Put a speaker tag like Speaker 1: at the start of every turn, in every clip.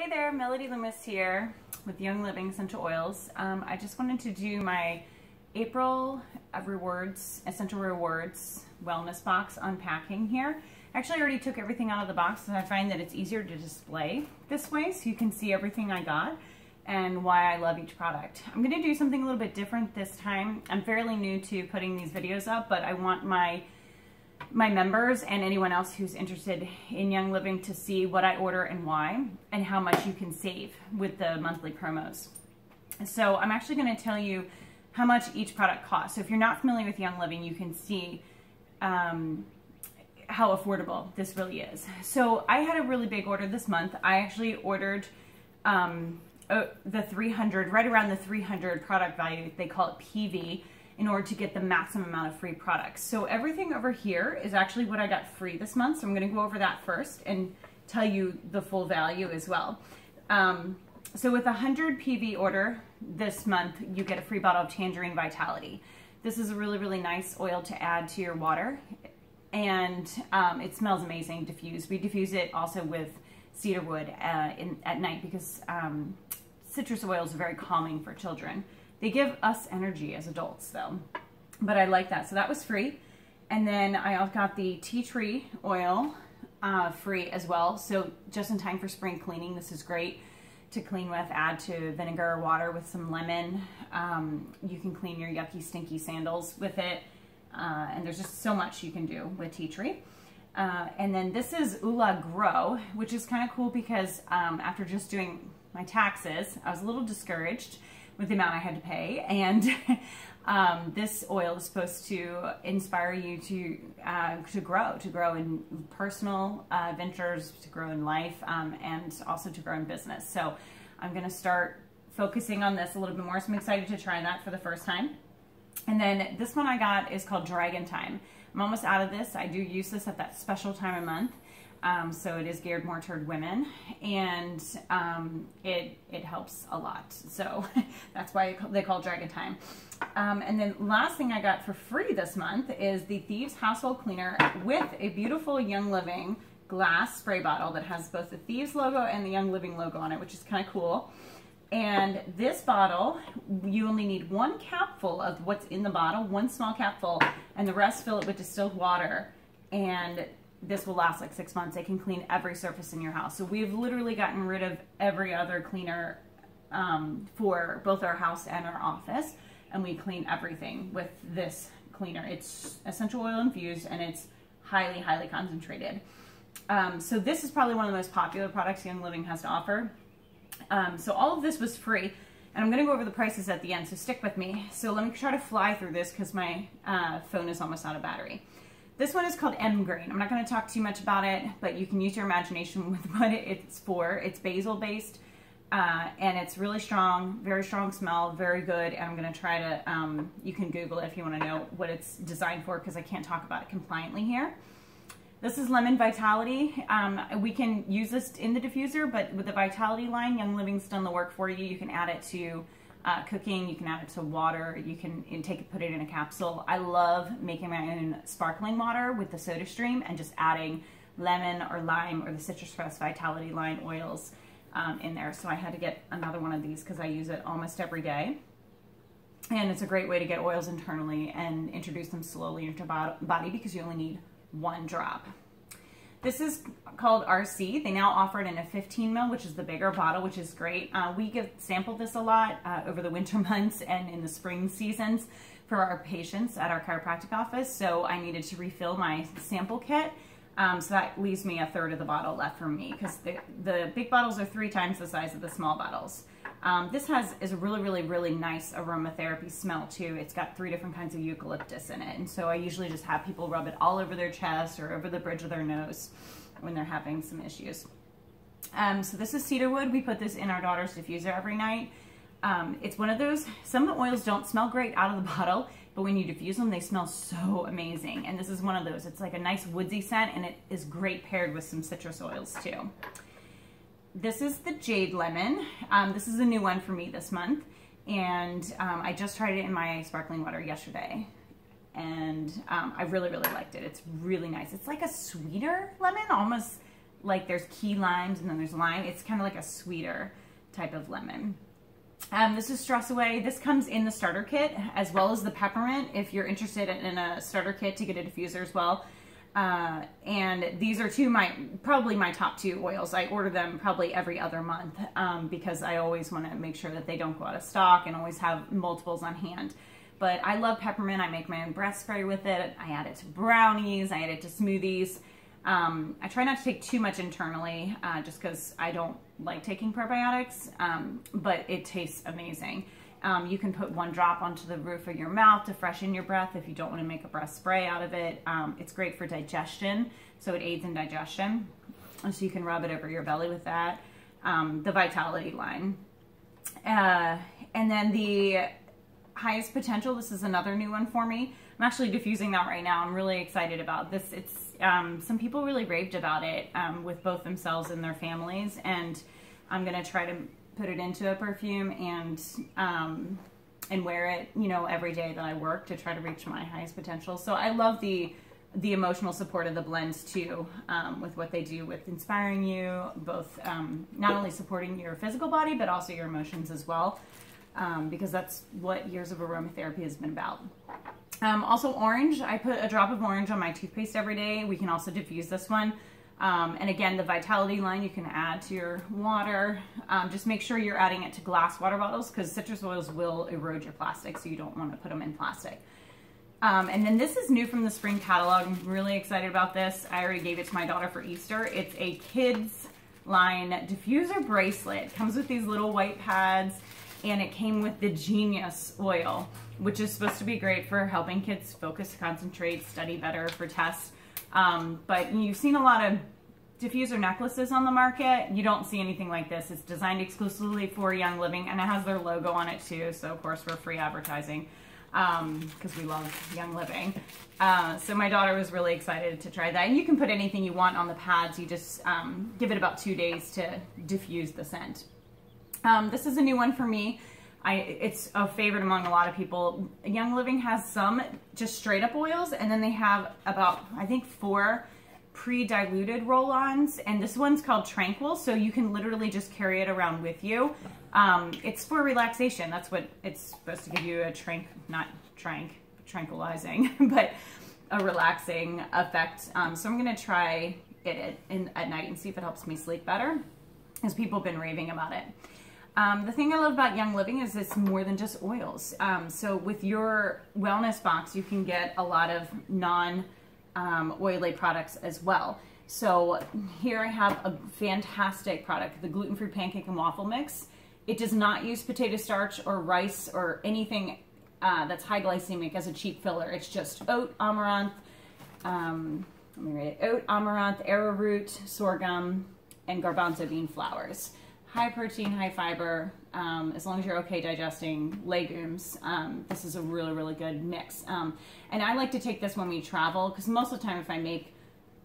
Speaker 1: Hey there, Melody Loomis here with Young Living Essential Oils. I just wanted to do my April Essential Rewards Wellness Box unpacking here. I actually already took everything out of the box and I find that it's easier to display this way so you can see everything I got and why I love each product. I'm going to do something a little bit different this time. I'm fairly new to putting these videos up, but I want my members and anyone else who's interested in Young Living to see what I order and why, and how much you can save with the monthly promos. So I'm actually going to tell you how much each product costs. So if you're not familiar with Young Living, you can see how affordable this really is. So I had a really big order this month. I actually ordered the 300, right around the 300 product value. They call it PV, in order to get the maximum amount of free products. So everything over here is actually what I got free this month. So I'm gonna go over that first and tell you the full value as well. So with a 100 PV order this month, you get a free bottle of Tangerine Vitality. This is a really, really nice oil to add to your water. And it smells amazing diffused. We diffuse it also with cedarwood at night because citrus oils are very calming for children. They give us energy as adults though, but I like that. So that was free. And then I also got the tea tree oil free as well. So just in time for spring cleaning, this is great to clean with. Add to vinegar or water with some lemon. You can clean your yucky, stinky sandals with it. And there's just so much you can do with tea tree. And then this is Ula Grow, which is kind of cool because after just doing my taxes, I was a little discouraged with the amount I had to pay, and this oil is supposed to inspire you to grow in personal ventures, to grow in life, and also to grow in business. So I'm going to start focusing on this a little bit more. So I'm excited to try that for the first time. And then this one I got is called Dragon Time. I'm almost out of this. I do use this at that special time of month. So it is geared more toward women, and it helps a lot. So that's why they call it Dragon Time. And then last thing I got for free this month is the Thieves Household Cleaner with a beautiful Young Living glass spray bottle that has both the Thieves logo and the Young Living logo on it, which is kind of cool. And this bottle, you only need one capful of what's in the bottle, one small capful, and the rest fill it with distilled water. And this will last like 6 months. It can clean every surface in your house. So we've literally gotten rid of every other cleaner for both our house and our office. And we clean everything with this cleaner. It's essential oil infused and it's highly, highly concentrated. So this is probably one of the most popular products Young Living has to offer. So all of this was free. And I'm going to go over the prices at the end, so stick with me. So let me try to fly through this because my phone is almost out of battery. This one is called M Green. I'm not going to talk too much about it, but you can use your imagination with what it's for. It's basil based, and it's really strong, very strong smell, very good. And I'm going to try to, you can Google it if you want to know what it's designed for because I can't talk about it compliantly here. This is Lemon Vitality. We can use this in the diffuser, but with the Vitality line, Young Living's done the work for you. You can add it to cooking, you can add it to water, you can put it in a capsule. I love making my own sparkling water with the Soda Stream and just adding lemon or lime or the Citrus Press Vitality line oils in there. So I had to get another one of these because I use it almost every day. And it's a great way to get oils internally and introduce them slowly into your body because you only need one drop. This is called RC. They now offer it in a 15 ml, which is the bigger bottle, which is great. We sampled this a lot over the winter months and in the spring seasons for our patients at our chiropractic office. So I needed to refill my sample kit. So that leaves me a third of the bottle left for me because the big bottles are 3 times the size of the small bottles. This is a really, really, really nice aromatherapy smell too. It's got 3 different kinds of eucalyptus in it. And so I usually just have people rub it all over their chest or over the bridge of their nose when they're having some issues. So this is cedarwood. We put this in our daughter's diffuser every night. It's one of those, some of the oils don't smell great out of the bottle, but when you diffuse them, they smell so amazing. And this is one of those. It's like a nice woodsy scent and it is great paired with some citrus oils too. This is the Jade Lemon. This is a new one for me this month. And I just tried it in my sparkling water yesterday. And I really, really liked it. It's really nice. It's like a sweeter lemon, almost like there's key limes and then there's lime. It's kind of like a sweeter type of lemon. This is Stress Away. This comes in the starter kit as well as the peppermint if you're interested in a starter kit to get a diffuser as well. And these are probably my top 2 oils. I order them probably every other month because I always want to make sure that they don't go out of stock and always have multiples on hand. But I love peppermint. I make my own breath spray with it. I add it to brownies. I add it to smoothies. I try not to take too much internally just because I don't like taking probiotics, but it tastes amazing. You can put 1 drop onto the roof of your mouth to freshen your breath if you don't want to make a breath spray out of it. It's great for digestion, so it aids in digestion. And so you can rub it over your belly with that. The Vitality line. And then the Highest Potential, this is another new one for me. I'm actually diffusing that right now. I'm really excited about this. It's some people really raved about it with both themselves and their families, and I'm gonna try to put it into a perfume and wear it, you know, every day that I work to try to reach my highest potential. So I love the emotional support of the blends too, with what they do with inspiring you, both not only supporting your physical body but also your emotions as well, because that's what years of aromatherapy has been about. Also orange, I put a drop of orange on my toothpaste every day. We can also diffuse this one. And again, the Vitality line you can add to your water. Just make sure you're adding it to glass water bottles because citrus oils will erode your plastic, so you don't want to put them in plastic. And then this is new from the spring catalog. I'm really excited about this. I already gave it to my daughter for Easter. It's a kids line diffuser bracelet. It comes with these little white pads, and it came with the Genius oil, which is supposed to be great for helping kids focus, concentrate, study better for tests. But you've seen a lot of diffuser necklaces on the market. You don't see anything like this. It's designed exclusively for Young Living, and it has their logo on it too. So of course we're free advertising because we love Young Living. So my daughter was really excited to try that. And you can put anything you want on the pads. You just give it about 2 days to diffuse the scent. This is a new one for me. It's a favorite among a lot of people. Young Living has some just straight up oils, and then they have about, I think, 4 pre-diluted roll-ons, and this one's called Tranquil, so you can literally just carry it around with you. It's for relaxation. That's what it's supposed to give you, a tranquilizing, but a relaxing effect. So I'm gonna try it at night and see if it helps me sleep better, because people have been raving about it. The thing I love about Young Living is it's more than just oils. So with your wellness box, you can get a lot of non-oily products as well. So here I have a fantastic product, the gluten-free pancake and waffle mix. It does not use potato starch or rice or anything that's high glycemic as a cheap filler. It's just oat, amaranth, let me read it, oat, amaranth, arrowroot, sorghum, and garbanzo bean flours. High protein, high fiber, as long as you're okay digesting legumes. This is a really, really good mix. And I like to take this when we travel, because most of the time if I make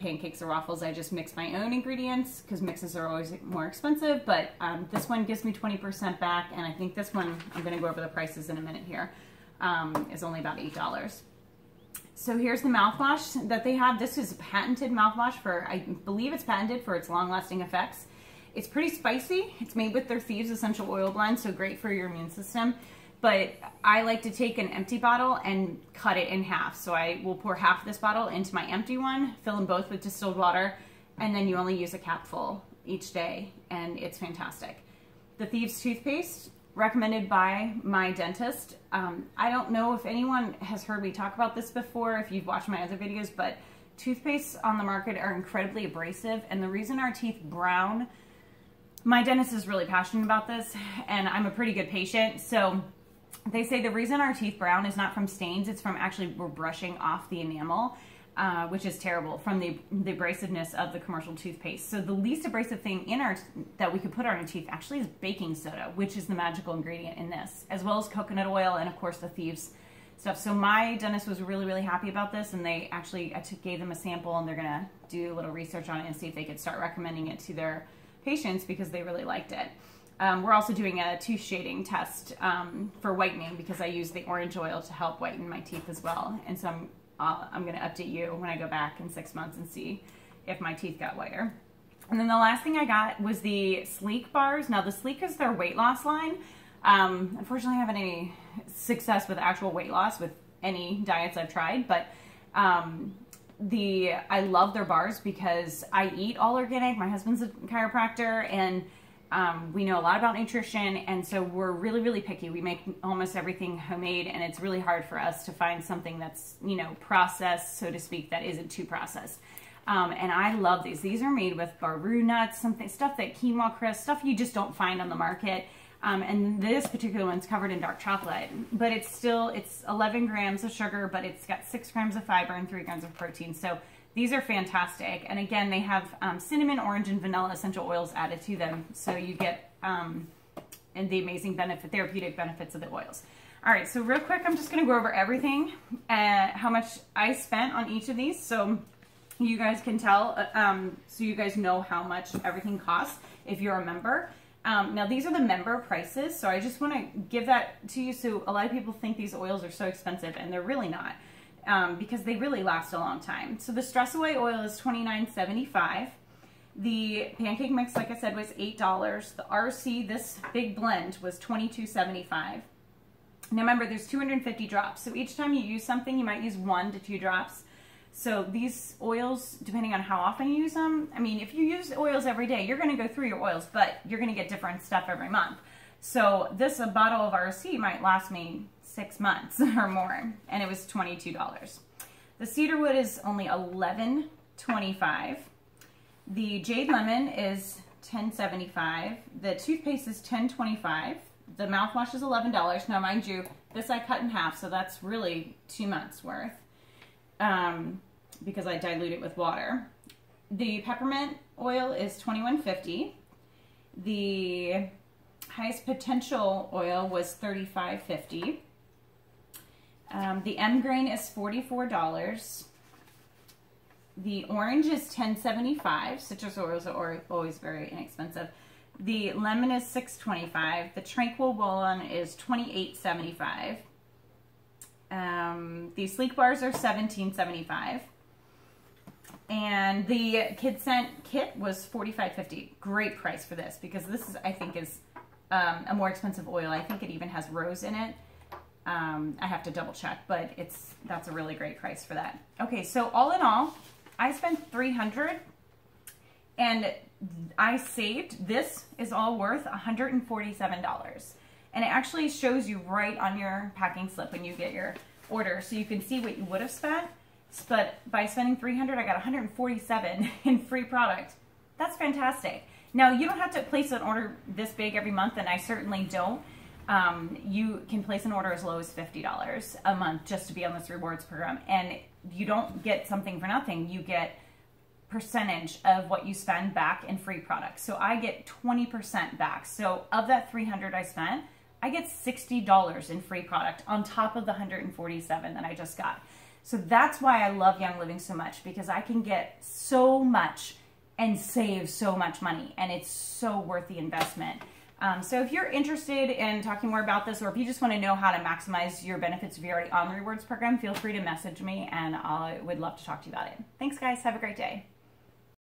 Speaker 1: pancakes or waffles, I just mix my own ingredients, because mixes are always more expensive. But this one gives me 20% back, and I think this one, I'm gonna go over the prices in a minute here, is only about $8. So here's the mouthwash that they have. This is a patented mouthwash for, I believe it's patented for its long-lasting effects. It's pretty spicy. It's made with their Thieves essential oil blend, so great for your immune system. But I like to take an empty bottle and cut it in half. So I will pour half of this bottle into my empty one, fill them both with distilled water, and then you only use a capful each day, and it's fantastic. The Thieves toothpaste, recommended by my dentist. I don't know if anyone has heard me talk about this before, if you've watched my other videos, but toothpastes on the market are incredibly abrasive, and the reason our teeth brown, my dentist is really passionate about this, and I'm a pretty good patient. So they say the reason our teeth brown is not from stains, it's from actually we're brushing off the enamel, which is terrible from the abrasiveness of the commercial toothpaste. So the least abrasive thing that we could put on our teeth actually is baking soda, which is the magical ingredient in this, as well as coconut oil and of course the Thieves stuff. So my dentist was really, really happy about this, and they actually, gave them a sample, and they're gonna do a little research on it and see if they could start recommending it to their patients because they really liked it. We're also doing a tooth shading test for whitening because I use the orange oil to help whiten my teeth as well. And so I'm going to update you when I go back in 6 months and see if my teeth got whiter. And then the last thing I got was the Sleek bars. Now the Sleek is their weight loss line. Unfortunately, I haven't any success with actual weight loss with any diets I've tried, but I love their bars because I eat all organic. My husband's a chiropractor, and we know a lot about nutrition, and so we're really, really picky. We make almost everything homemade, and it's really hard for us to find something that's, you know, processed, so to speak, that isn't too processed. And I love these. These are made with baru nuts, stuff that quinoa crisp, stuff you just don't find on the market. And this particular one's covered in dark chocolate, but it's 11 grams of sugar, but it's got 6 grams of fiber and 3 grams of protein. So these are fantastic. And again, they have cinnamon, orange, and vanilla essential oils added to them. So you get and the amazing therapeutic benefits of the oils. All right, so real quick, I'm just gonna go over everything, how much I spent on each of these. So you guys can tell, so you guys know how much everything costs if you're a member. Now these are the member prices, so I just want to give that to you. So a lot of people think these oils are so expensive, and they're really not, because they really last a long time. So the Stress Away oil is $29.75. The pancake mix, like I said, was $8. The RC, this big blend, was $22.75. Now remember, there's 250 drops, so each time you use something, you might use 1 to 2 drops. So these oils, depending on how often you use them, I mean, if you use oils every day, you're going to go through your oils, but you're going to get different stuff every month. So a bottle of RC might last me 6 months or more, and it was $22. The cedarwood is only $11.25. The jade lemon is $10.75. The toothpaste is $10.25. The mouthwash is $11. Now, mind you, this I cut in half, so that's really 2 months worth. Because I dilute it with water. The peppermint oil is $21.50. The highest potential oil was $35.50. The M grain is $44. The orange is $10.75. Citrus oils are always very inexpensive. The lemon is $6.25. The tranquil one is $28.75. The Sleek bars are $17.75. And the Kid Scent kit was $45.50. Great price for this, because this is, I think, is a more expensive oil. I think it even has rose in it. I have to double check, but that's a really great price for that. Okay, so all in all, I spent $300, and I saved, this is all worth $147. And it actually shows you right on your packing slip when you get your order, so you can see what you would have spent. But by spending $300, I got $147 in free product. That's fantastic. Now, you don't have to place an order this big every month, and I certainly don't. You can place an order as low as $50 a month just to be on this rewards program. And you don't get something for nothing. You get percentage of what you spend back in free products. So I get 20% back. So of that $300 I spent, I get $60 in free product on top of the $147 that I just got. So that's why I love Young Living so much, because I can get so much and save so much money, and it's so worth the investment. So if you're interested in talking more about this, or if you just want to know how to maximize your benefits if you're already on the rewards program, feel free to message me, and I would love to talk to you about it. Thanks, guys. Have a great day.